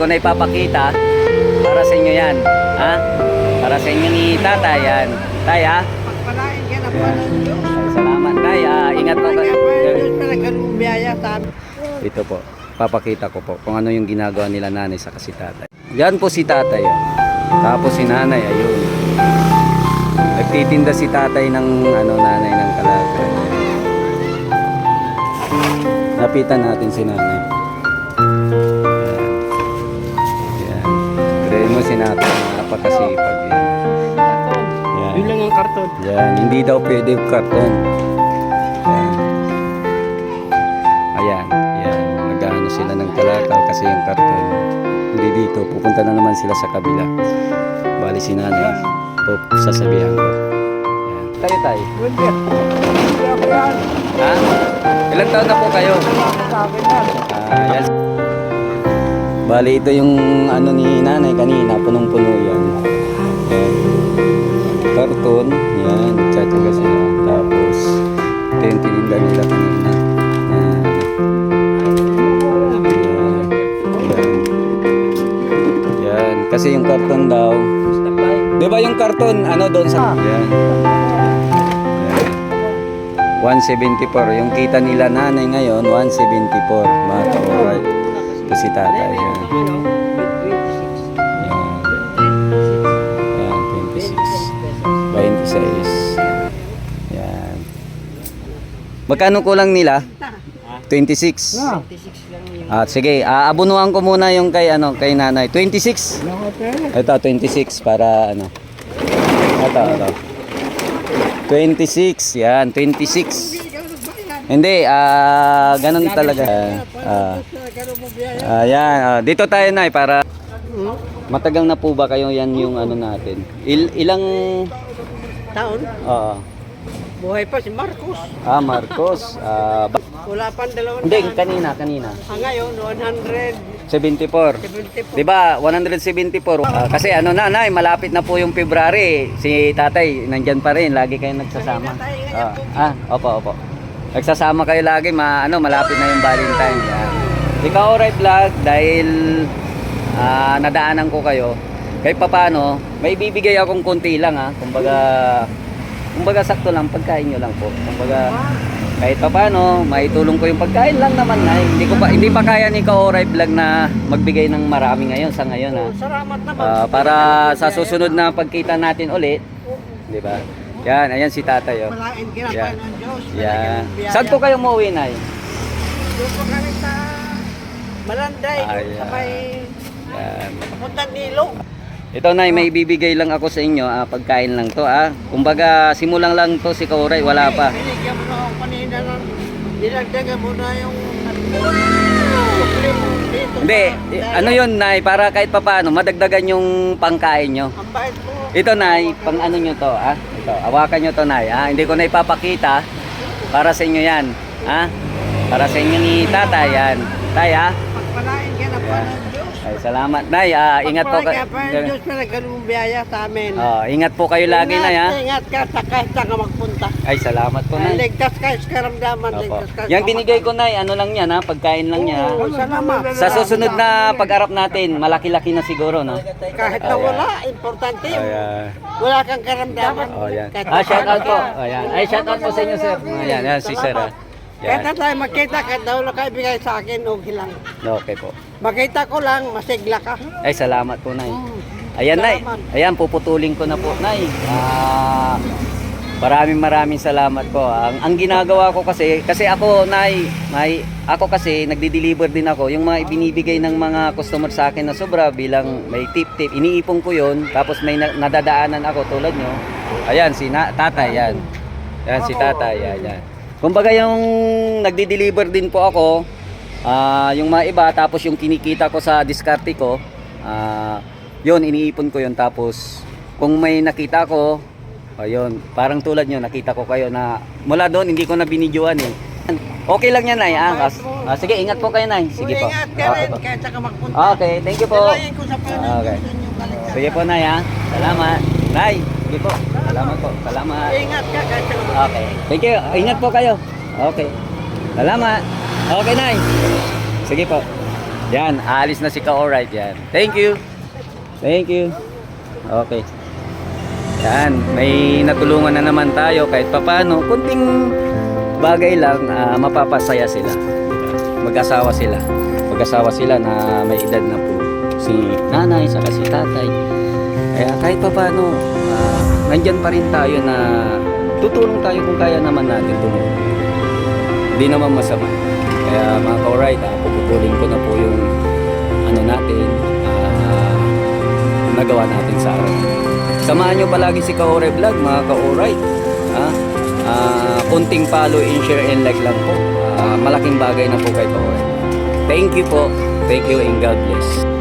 Ko na ipapakita para sa inyo yan, ha? Para sa inyo ni Tata yan. Tay, ha? Pagpalain ka na po ng Diyos. Salamat, Tay. Ingat po kayo. Diyos na nagkarumbiyaya sa amin. Ito po, papakita ko po kung ano yung ginagawa nila nanay sa si tatay. Yan po si tatay. Tapos si nanay, ayun. Nagtitinda si tatay ng nanay ng kalakal. Lapitan natin si nanay. Yan. Pray mo si nanay, napakasipag yan. Yan. Yun lang ang karton. Yan, hindi daw pwede yung karton. Yan. Ayan, yan. Nag-ano sila ng kalakal kasi yung karton. Hindi dito, pupunta na naman sila sa kabila. Bali si nanay, sasabihan ko. Yan. Tayo. Hindi. Hindi ako yan. Ha? Ilang taon na po kayo? Sa akin yan. Yan. Bali ito yung ni nanay kanina, punong-puno yan. Yan. Karton, yan, tsatsaga sila. Tapos, ito yung tininda nila kanina. Yan. Yan. Kasi yung karton daw, di ba yung karton, doon sa... Yan. 174. Yung kita nila nanay ngayon, 174. Mga ka-alright. Ito si tatay. Yan. Yan. 26. 26. Yan. Magkano kulang nila? 26. Sige, abunuan ko muna yung kay nanay. 26. Ito 26 para Ito. 26. Yan, 26. Hindi, ganun talaga. Yan, dito tayo na para matagal na po ba kayo yan yung natin? Ilang Taon? Oo. Buhay pa si Marcos. Marcos. Wala pang 200. Hindi, kanina. Ngayon, 74. 174. Diba, 174. Kasi nanay, malapit na po yung February. Si tatay, nandyan pa rin. Lagi kayo nagsasama. Opo. Nagsasama kayo lagi, malapit na yung Valentine. Yan. Ikaw, alright vlog, dahil nadaanan ko kayo. Kahit papano, may bibigay akong konti lang Kumbaga sakto lang, pagkain nyo lang po. Kumbaga, kahit papano, maitulong ko yung pagkain lang naman na. Hindi pa kaya ni Ka-Oray Vlog na magbigay ng marami ngayon sa ngayon Salamat naman. para sa susunod na pagkita natin ulit, di ba? Yan, ayan si tatay. Malain kinapan Yan. ng Diyos. Yan. Saan po kayo umuwi, Nay? Doon po kami sa Malanday, sa may Yan. Papuntang Nilo. Ito, Nay, may bibigay lang ako sa inyo. Pagkain lang to. Kumbaga, simulang lang to si Ka-Oray, wala pa. Binigyan mo na ako kanina ng dinagdagan mo na yung dito. Hindi, yun, Nay, para kahit papaano, madagdagan yung pangkain nyo. Ang bait mo. Ito, Nay, pang nyo to, Ito, hawakan nyo to, Nay, Hindi ko na ipapakita. Para sa inyo yan, Para sa inyo ni Tata, yan. Tay, Pagpalain ka na po ng Diyos. Ay, salamat, Nay. Ingat po kayo. Pagpalain ka pa ng Diyos na nagkarumbiyaya sa amin. Ingat po kayo lagi, Nay, Ingat ka sa kahit saan ka magpunta. Ay, salamat po, Nay. Ligtas ka sa karamdaman. Opo. Ligtas ka. Yan binigay ko, Nay, lang yan, pagkain lang niya. Salamat. Sa susunod na pag-arap natin, malaki-laki na siguro, no? Kahit na wala, importante yun. Wala kang karamdaman. Yan. Kahit Shout out po. ka. Ayan. Ay, shout out po sa inyo, sir. Yan, si sir. Kahit na Yan. tayo magkita, kahit daw lang kayo bigay sa akin, okay lang. Okay po. Makita ko lang, masigla ka. Ay, salamat po, Nay. Ayan, Nay. Ayan, puputulin ko na po, Nay. Maraming salamat po. Ang ginagawa ko kasi ako, Nay, ako kasi nagdi-deliver din ako. Yung mga ibinibigay ng mga customer sa akin na sobra bilang may tip, iniipon ko yon. Tapos may nadadaanan ako tulad nyo. Ayan, si tatay, yan. Yan, si tatay, yan. Kumbaga yung nagdi-deliver din po ako, yung mga iba, tapos yung kinikita ko sa diskarte ko, yun, iniipon ko yun. Tapos, kung may nakita ko, ayun, parang tulad nyo, nakita ko kayo na mula doon, hindi ko na binidyoan Okay lang yan, Nay. Sige, ingat po kayo, Nay. Sige po. Ingat ka rin, kahit saan ka magpunta. Okay, thank you po. Dalayan ko sa Panginoon Okay. sa inyong balikan. Sige po, Nay, Salamat. Nay, sige po. Salamat po. Salamat. Ingat ka kahit saan ka magpunta. Okay. Thank you. Ingat po kayo. Okay. Salamat. Okay, Nay. Sige po. Yan, aalis na si Ka-Alright yan. Thank you. Thank you. Okay. Yan, may natulungan na naman tayo kahit papano. Kunting bagay lang, mapapasaya sila. Mag-asawa sila. Mag-asawa sila na may edad na po. Si nanay, saka si tatay. Kaya kahit papano, nandyan pa rin tayo na tutulong tayo kung kaya naman natin tumulong. Hindi naman masama. Kaya mga Ka-Alright, puputulin ko na po yung ano natin, nagawa natin sa araw. Samahan nyo palagi si Ka-Alright Vlog, mga Ka-Alright. Kunting follow and share and like lang po. Malaking bagay na po kay Ka-Alright. Thank you po. Thank you and God bless.